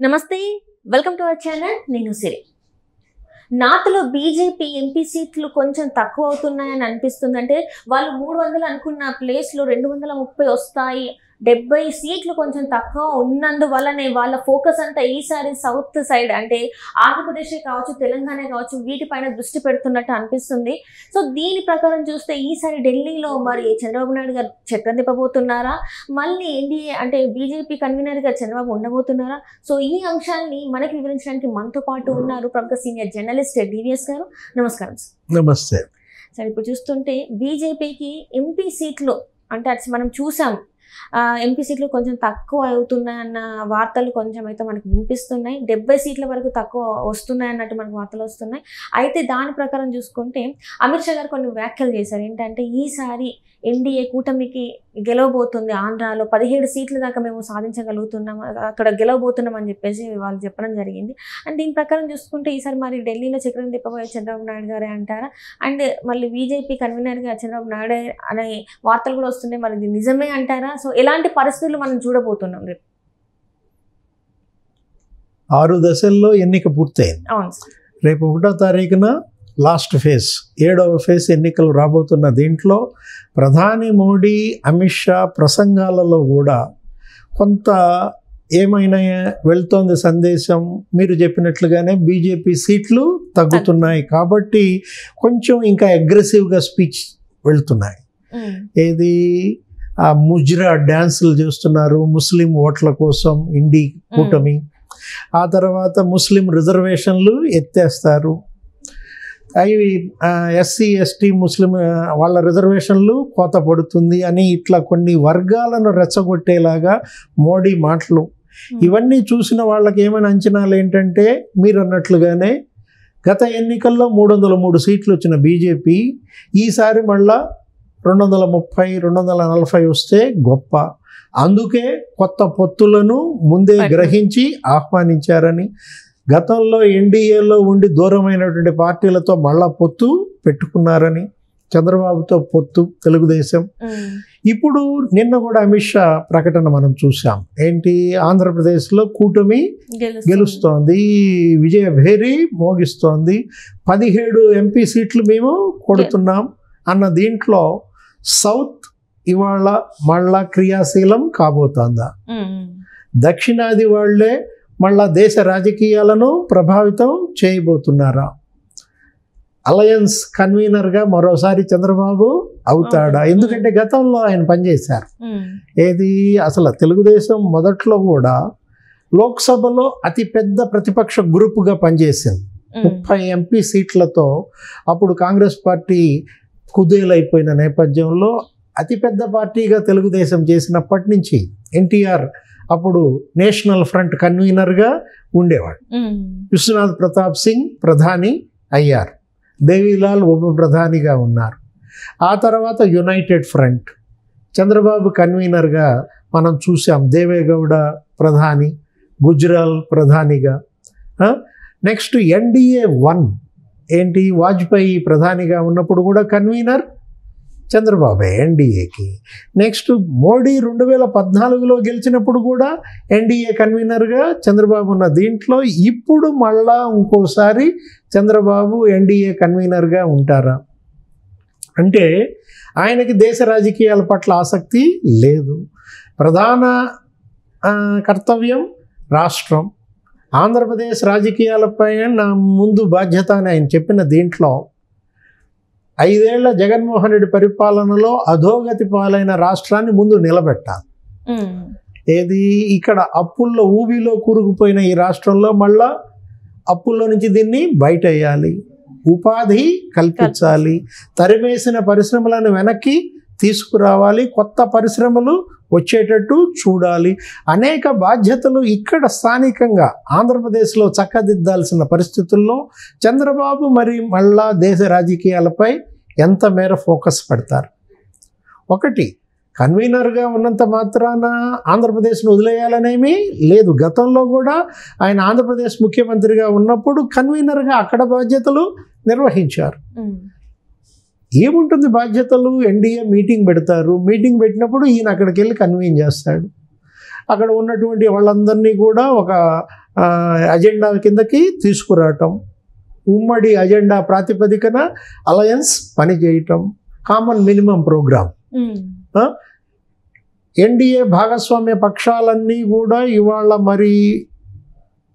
నమస్తే, welcome to our channel. నేను సిరి. నార్త్లో బీజేపీ ఎంపీ సీట్లు కొంచెం తక్కువ అవుతున్నాయని అనిపిస్తుంది. అంటే వాళ్ళు 300 అనుకున్న ప్లేస్లో 230 వస్తాయి. 70 సీట్లు కొంచెం తక్కువ ఉన్నందువల్లనే వాళ్ళ ఫోకస్ అంతా ఈసారి సౌత్ సైడ్ అంటే ఆంధ్రప్రదేశ్ కావచ్చు, తెలంగాణ కావచ్చు, వీటిపైన దృష్టి పెడుతున్నట్టు అనిపిస్తుంది. సో దీని ప్రకారం చూస్తే ఈసారి ఢిల్లీలో మరి చంద్రబాబు నాయుడు గారు చక్రం తిప్పబోతున్నారా, మళ్ళీ ఎన్డీఏ అంటే బీజేపీ కన్వీనర్గా చంద్రబాబు ఉండబోతున్నారా? సో ఈ అంశాన్ని మనకి వివరించడానికి మనతో పాటు ఉన్నారు ప్రముఖ సీనియర్ జర్నలిస్ట్ డివిఎస్ గారు. నమస్కారం సార్. నమస్తే సార్, ఇప్పుడు చూస్తుంటే బీజేపీకి ఎంపీ సీట్లు అంటే అది మనం చూసాం, ఎంపీ సీట్లు కొంచెం తక్కువ అవుతున్నాయన్న వార్తలు కొంచెం అయితే మనకు వినిపిస్తున్నాయి. 70 సీట్ల వరకు తక్కువ వస్తున్నాయి అన్నట్టు మనకు వార్తలు వస్తున్నాయి. అయితే దాని ప్రకారం చూసుకుంటే అమిత్ షా గారు కొన్ని వ్యాఖ్యలు చేశారు. ఏంటంటే ఈసారి ఎన్డీఏ కూటమికి గెలవబోతుంది, ఆంధ్రాలో 17 సీట్ల దాకా మేము సాధించగలుగుతున్నాం, అక్కడ గెలవబోతున్నాం అని చెప్పేసి వాళ్ళు చెప్పడం జరిగింది. అండ్ దీని ప్రకారం చూసుకుంటే ఈసారి మరి ఢిల్లీలో చక్రం తిప్పబోయే చంద్రబాబు నాయుడు గారే అంటారా? అండ్ మళ్ళీ బీజేపీ కన్వీనర్గా చంద్రబాబు నాయుడు అనే వార్తలు కూడా వస్తున్నాయి. మరి ఇది నిజమే అంటారా? సో ఎలాంటి పరిస్థితులు మనం చూడబోతున్నాం రేపు? 6 దశల్లో ఎన్నిక పూర్తయింది. అవును సార్. రేపు 1వ తారీఖున లాస్ట్ ఫేజ్ 7వ ఫేజ్ ఎన్నికలు రాబోతున్న దీంట్లో ప్రధాని మోడీ, అమిత్ షా ప్రసంగాలలో కూడా కొంత ఏమైనా వెళ్తోంది సందేశం. మీరు చెప్పినట్లుగానే బీజేపీ సీట్లు తగ్గుతున్నాయి కాబట్టి కొంచెం ఇంకా అగ్రెసివ్గా స్పీచ్ వెళ్తున్నాయి. ఏది ముజ్రా డ్యాన్సులు చేస్తున్నారు ముస్లిం ఓట్ల కోసం ఇండి కూటమి. ఆ తర్వాత ముస్లిం రిజర్వేషన్లు ఎత్తేస్తారు. అవి ఎస్సీ ఎస్టీ ముస్లిం వాళ్ళ రిజర్వేషన్లు కోత పడుతుంది అని ఇట్లా కొన్ని వర్గాలను రెచ్చగొట్టేలాగా మోడీ మాటలు. ఇవన్నీ చూసిన వాళ్ళకి ఏమైనా అంచనాలు ఏంటంటే మీరు అన్నట్లుగానే గత ఎన్నికల్లో 303 సీట్లు వచ్చిన బీజేపీ ఈసారి మళ్ళా 230, 240 వస్తే గొప్ప. అందుకే కొత్త పొత్తులను ముందే గ్రహించి ఆహ్వానించారని, గతంలో ఎన్డీఏలో ఉండి దూరమైనటువంటి పార్టీలతో మళ్ళా పొత్తు పెట్టుకున్నారని, చంద్రబాబుతో పొత్తు తెలుగుదేశం. ఇప్పుడు నిన్న కూడా అమిత్ షా ప్రకటన మనం చూసాం. ఏంటి, ఆంధ్రప్రదేశ్లో కూటమి గెలుస్తోంది, విజయ భేరీ మోగిస్తోంది, 17 ఎంపీ సీట్లు మేము కొడుతున్నాం అన్న దీంట్లో సౌత్ ఇవాళ మళ్ళా క్రియాశీలం కాబోతోందా? దక్షిణాది వాళ్లే మళ్ళా దేశ రాజకీయాలను ప్రభావితం చేయబోతున్నారా? అలయన్స్ కన్వీనర్గా మరోసారి చంద్రబాబు అవుతాడా? ఎందుకంటే గతంలో ఆయన పనిచేశారు. ఏది అసలు తెలుగుదేశం మొదట్లో కూడా లోక్సభలో అతిపెద్ద ప్రతిపక్ష గ్రూపుగా పనిచేసింది 30 ఎంపీ సీట్లతో. అప్పుడు కాంగ్రెస్ పార్టీ కుదేలైపోయిన నేపథ్యంలో అతిపెద్ద పార్టీగా తెలుగుదేశం చేసినప్పటి నుంచి ఎన్టీఆర్ అప్పుడు నేషనల్ ఫ్రంట్ కన్వీనర్గా ఉండేవాడు. విశ్వనాథ్ ప్రతాప్ సింగ్ ప్రధాని అయ్యారు, దేవీలాల్ ఉప ప్రధానిగా ఉన్నారు. ఆ తర్వాత యునైటెడ్ ఫ్రంట్ చంద్రబాబు కన్వీనర్గా మనం చూసాం, దేవేగౌడ ప్రధాని, గుజ్రాల్ ప్రధానిగా. నెక్స్ట్ ఎన్డీఏ 1 ఏంటి, వాజ్పేయి ప్రధానిగా ఉన్నప్పుడు కూడా కన్వీనర్ చంద్రబాబే ఎన్డీఏకి. నెక్స్ట్ మోడీ 2014లో గెలిచినప్పుడు కూడా ఎన్డీఏ కన్వీనర్గా చంద్రబాబు ఉన్న దీంట్లో ఇప్పుడు మళ్ళా ఇంకోసారి చంద్రబాబు ఎన్డీఏ కన్వీనర్గా ఉంటారా? అంటే ఆయనకి దేశ రాజకీయాల పట్ల ఆసక్తి లేదు. ప్రధాన కర్తవ్యం రాష్ట్రం. ఆంధ్రప్రదేశ్ రాజకీయాలపై నా ముందు బాధ్యత అని ఆయన చెప్పిన దీంట్లో 5 ఏళ్ల జగన్మోహన్ రెడ్డి పరిపాలనలో అధోగతి పాలైన రాష్ట్రాన్ని ముందు నిలబెట్టాలి. ఏది ఇక్కడ అప్పుల్లో ఊబిలో కూరుకుపోయిన ఈ రాష్ట్రంలో మళ్ళా అప్పుల్లో నుంచి దీన్ని బయట వేయాలి, ఉపాధి కల్పించాలి, తరిమేసిన పరిశ్రమలను వెనక్కి తీసుకురావాలి, కొత్త పరిశ్రమలు వచ్చేటట్టు చూడాలి. అనేక బాధ్యతలు ఇక్కడ స్థానికంగా ఆంధ్రప్రదేశ్లో చక్కదిద్దాల్సిన పరిస్థితుల్లో చంద్రబాబు మరి మళ్ళా దేశ రాజకీయాలపై ఎంత మేర ఫోకస్ పెడతారు? ఒకటి, కన్వీనర్గా ఉన్నంత మాత్రాన ఆంధ్రప్రదేశ్ను వదిలేయాలనేమీ లేదు. గతంలో కూడా ఆయన ఆంధ్రప్రదేశ్ ముఖ్యమంత్రిగా ఉన్నప్పుడు కన్వీనర్గా అక్కడ బాధ్యతలు నిర్వహించారు. ఏముంటుంది బాధ్యతలు? ఎన్డీఏ మీటింగ్ పెడతారు, మీటింగ్ పెట్టినప్పుడు ఈయన అక్కడికి వెళ్ళి కన్వీన్ చేస్తాడు. అక్కడ ఉన్నటువంటి వాళ్ళందరినీ కూడా ఒక అజెండా కిందకి తీసుకురావటం, ఉమ్మడి అజెండా ప్రాతిపదికన అలయన్స్ పనిచేయటం, కామన్ మినిమం ప్రోగ్రామ్. ఎన్డీఏ భాగస్వామ్య పక్షాలన్నీ కూడా ఇవాళ మరి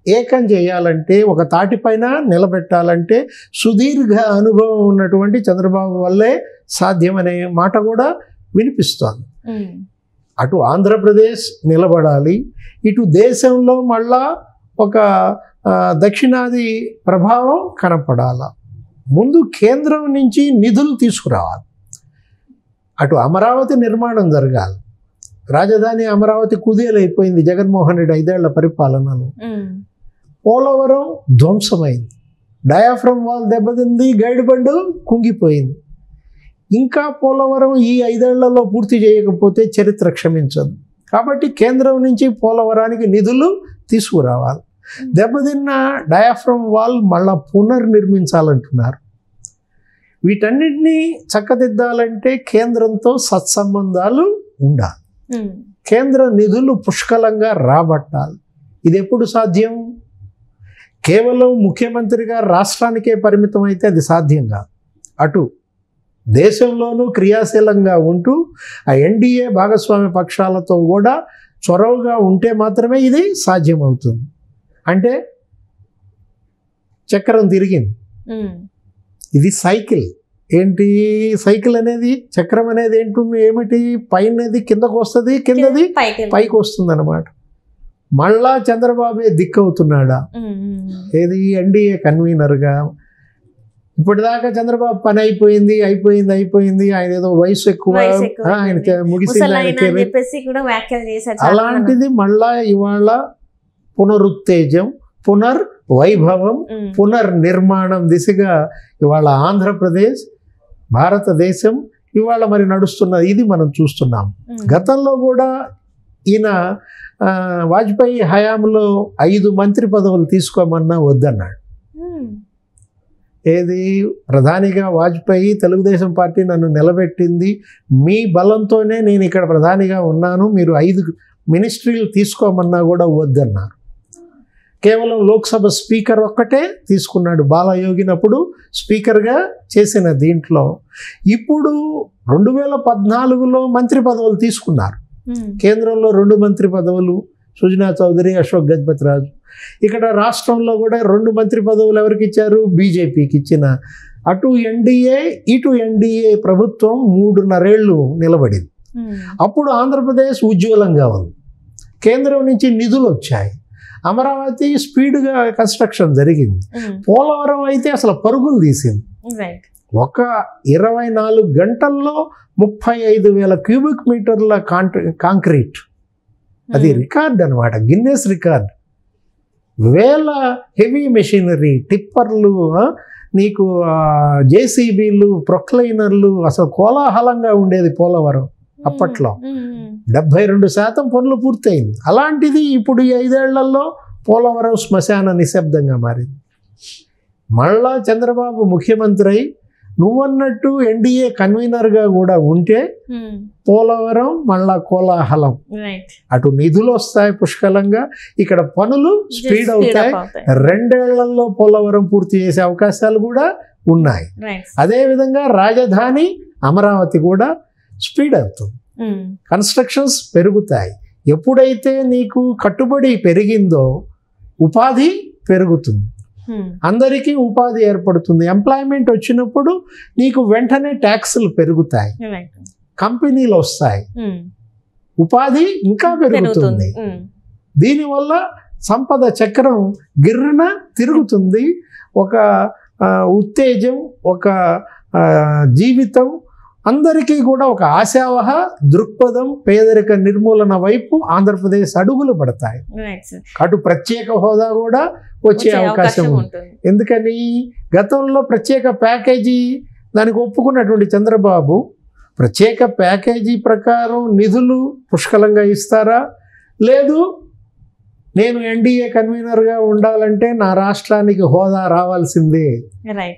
ఏకం చేయాలంటే, ఒక తాటిపైన నిలబెట్టాలంటే సుదీర్ఘ అనుభవం ఉన్నటువంటి చంద్రబాబు వల్లే సాధ్యమనే మాట కూడా వినిపిస్తోంది. అటు ఆంధ్రప్రదేశ్ నిలబడాలి, ఇటు దేశంలో మళ్ళా ఒక దక్షిణాది ప్రభావం కనపడాల. ముందు కేంద్రం నుంచి నిధులు తీసుకురావాలి, అటు అమరావతి నిర్మాణం జరగాలి. రాజధాని అమరావతి కుదేలైపోయింది జగన్మోహన్ రెడ్డి 5 ఏళ్ల పరిపాలనలో. పోలవరం ధ్వంసమైంది, డయాఫ్రమ్ వాల్ దెబ్బతింది, గైడ్ బండు కుంగిపోయింది. ఇంకా పోలవరం ఈ 5 ఏళ్లలో పూర్తి చేయకపోతే చరిత్ర క్షమించదు. కాబట్టి కేంద్రం నుంచి పోలవరానికి నిధులు తీసుకురావాలి. దెబ్బతిన్న డయాఫ్రమ్ వాల్ మళ్ళా పునర్నిర్మించాలంటున్నారు. వీటన్నిటినీ చక్కదిద్దాలంటే కేంద్రంతో సత్సంబంధాలు ఉండాలి, కేంద్ర నిధులు పుష్కలంగా రాబట్టాలి. ఇది ఎప్పుడు సాధ్యం? కేవలం ముఖ్యమంత్రిగా రాష్ట్రానికే పరిమితం అయితే అది సాధ్యం కాదు. అటు దేశంలోనూ క్రియాశీలంగా ఉంటూ ఆ ఎన్డీఏ భాగస్వామ్య పక్షాలతో కూడా చొరవగా ఉంటే మాత్రమే ఇది సాధ్యమవుతుంది. అంటే చక్రం తిరిగింది, ఇది సైకిల్. ఏంటి సైకిల్ అనేది? చక్రం అనేది ఏంటుంది? ఏమిటి? పైనది కిందకు వస్తుంది, కిందది పైకి వస్తుంది అన్నమాట. మళ్ళా చంద్రబాబే దిక్కవుతున్నాడా? ఏది ఎన్డీఏ కన్వీనర్గా? ఇప్పటిదాకా చంద్రబాబు పని అయిపోయింది, ఆయన ఏదో వయసు ఎక్కువ, ఆయన ముగిసింది, అలాంటిది మళ్ళా ఇవాళ పునరుత్తేజం, పునర్వైభవం, పునర్నిర్మాణం దిశగా ఇవాళ ఆంధ్రప్రదేశ్, భారతదేశం ఇవాళ మరి నడుస్తున్నది. ఇది మనం చూస్తున్నాం. గతంలో కూడా ఈయన వాజ్పేయి హయాంలో 5 మంత్రి పదవులు తీసుకోమన్నా వద్దన్నాడు. ఏది? ప్రధానిగా వాజ్పేయి తెలుగుదేశం పార్టీ నన్ను నిలబెట్టింది, మీ బలంతోనే నేను ఇక్కడ ప్రధానిగా ఉన్నాను, మీరు 5 మినిస్ట్రీలు తీసుకోమన్నా కూడా వద్దన్నారు. కేవలం లోక్సభ స్పీకర్ ఒక్కటే తీసుకున్నాడు. బాలయోగినప్పుడు స్పీకర్గా చేసిన దీంట్లో ఇప్పుడు 2014లో మంత్రి పదవులు తీసుకున్నారు. కేంద్రంలో 2 మంత్రి పదవులు, సుజనా చౌదరి, అశోక్ గజపతి రాజు. ఇక్కడ రాష్ట్రంలో కూడా 2 మంత్రి పదవులు ఎవరికి ఇచ్చారు? బీజేపీకి ఇచ్చిన. అటు ఎన్డీఏ ఇటు ఎన్డీఏ ప్రభుత్వం 3.5 ఏళ్ళు నిలబడింది. అప్పుడు ఆంధ్రప్రదేశ్ ఉజ్వలంగా ఉంది, కేంద్రం నుంచి నిధులు వచ్చాయి, అమరావతి స్పీడ్గా కన్స్ట్రక్షన్ జరిగింది. పోలవరం అయితే అసలు పరుగులు తీసింది. ఒక 24 గంటల్లో 35,000 క్యూబిక్ మీటర్ల కాంక్రీట్. అది రికార్డ్ అనమాట, గిన్నెస్ రికార్డ్. వేల హెవీ మెషినరీ, టిప్పర్లు, నీకు జేసీబీలు, ప్రొక్లైనర్లు, అసలు కోలాహలంగా ఉండేది పోలవరం అప్పట్లో. 72% పనులు పూర్తయింది. అలాంటిది ఇప్పుడు ఈ 5 ఏళ్లలో పోలవరం శ్మశాన నిశ్శబ్దంగా మారింది. మళ్ళా చంద్రబాబు ముఖ్యమంత్రి అయి నువ్వన్నట్టు ఎన్డీఏ కన్వీనర్గా కూడా ఉంటే పోలవరం మళ్ళా కోలాహలం. అటు నిధులు వస్తాయి పుష్కలంగా, ఇక్కడ పనులు స్పీడ్ అవుతాయి. 2 ఏళ్లలో పోలవరం పూర్తి చేసే అవకాశాలు కూడా ఉన్నాయి. అదేవిధంగా రాజధాని అమరావతి కూడా స్పీడ్ అవుతుంది, కన్స్ట్రక్షన్స్ పెరుగుతాయి. ఎప్పుడైతే నీకు కట్టుబడి పెరిగిందో ఉపాధి పెరుగుతుంది, అందరికీ ఉపాధి ఏర్పడుతుంది. ఎంప్లాయ్మెంట్ వచ్చినప్పుడు నీకు వెంటనే ట్యాక్సులు పెరుగుతాయి, కంపెనీలు వస్తాయి, ఉపాధి ఇంకా పెరుగుతుంది. దీనివల్ల సంపద చక్రం గిర్రన తిరుగుతుంది. ఒక ఉత్తేజం, ఒక జీవితం, అందరికీ కూడా ఒక ఆశావహ దృక్పథం, పేదరిక నిర్మూలన వైపు ఆంధ్రప్రదేశ్ అడుగులు పడతాయి. అటు ప్రత్యేక హోదా కూడా వచ్చే అవకాశం ఉంది. ఎందుకని? గతంలో ప్రత్యేక ప్యాకేజీ దానికి ఒప్పుకున్నటువంటి చంద్రబాబు ప్రత్యేక ప్యాకేజీ ప్రకారం నిధులు పుష్కలంగా ఇస్తారా? లేదు, నేను ఎన్డీఏ కన్వీనర్గా ఉండాలంటే నా రాష్ట్రానికి హోదా రావాల్సిందే,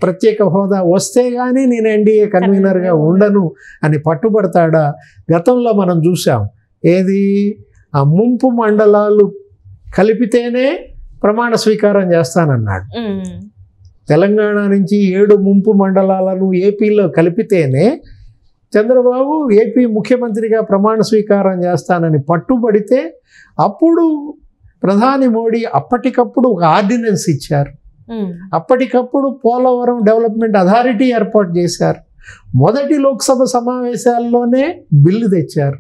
ప్రత్యేక హోదా వస్తే కానీ నేను ఎన్డీఏ కన్వీనర్గా ఉండను అని పట్టుబడతాడా? గతంలో మనం చూసాం. ఏది? ఆ ముంపు మండలాలు కలిపితేనే ప్రమాణ స్వీకారం చేస్తానన్నాడు. తెలంగాణ నుంచి 7 ముంపు మండలాలను ఏపీలో కలిపితేనే చంద్రబాబు ఏపీ ముఖ్యమంత్రిగా ప్రమాణ స్వీకారం చేస్తానని పట్టుబడితే అప్పుడు ప్రధాని మోడీ అప్పటికప్పుడు ఒక ఆర్డినెన్స్ ఇచ్చారు. అప్పటికప్పుడు పోలవరం డెవలప్మెంట్ అథారిటీ ఏర్పాటు చేశారు. మొదటి లోక్సభ సమావేశాల్లోనే బిల్లు తెచ్చారు.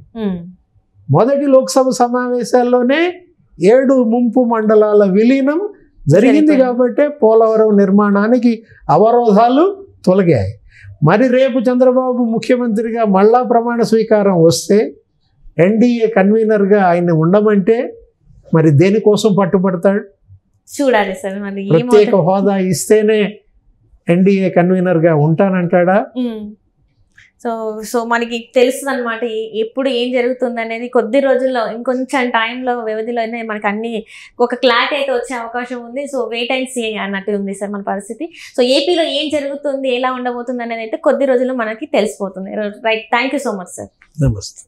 మొదటి లోక్సభ సమావేశాల్లోనే 7 ముంపు మండలాల విలీనం జరిగింది కాబట్టే పోలవరం నిర్మాణానికి అవరోధాలు తొలగాయి. మరి రేపు చంద్రబాబు ముఖ్యమంత్రిగా మళ్ళా ప్రమాణ స్వీకారం వస్తే ఎన్డీఏ కన్వీనర్గా ఆయన ఉండమంటే మరి దేనికోసం పట్టుబడతాడు? చూడాలి సార్. మరి ప్రత్యేక హోదా ఇస్తేనే ఎన్డీఏ కన్వీనర్గా ఉంటానంటాడా? సో మనకి తెలుస్తుంది అనమాట ఎప్పుడు ఏం జరుగుతుంది అనేది. కొద్ది రోజుల్లో ఇంకొంచెం టైంలో వ్యవధిలోనే మనకి అన్ని ఒక క్లారిటీ అయితే వచ్చే అవకాశం ఉంది. సో వెయిట్ అండ్ సీ అన్నట్టు ఉంది సార్ మన పరిస్థితి. సో ఏపీలో ఏం జరుగుతుంది, ఎలా ఉండబోతుంది అనేది అయితే కొద్ది రోజుల్లో మనకి తెలిసిపోతుంది. Right, thank you so much sir. నమస్తే.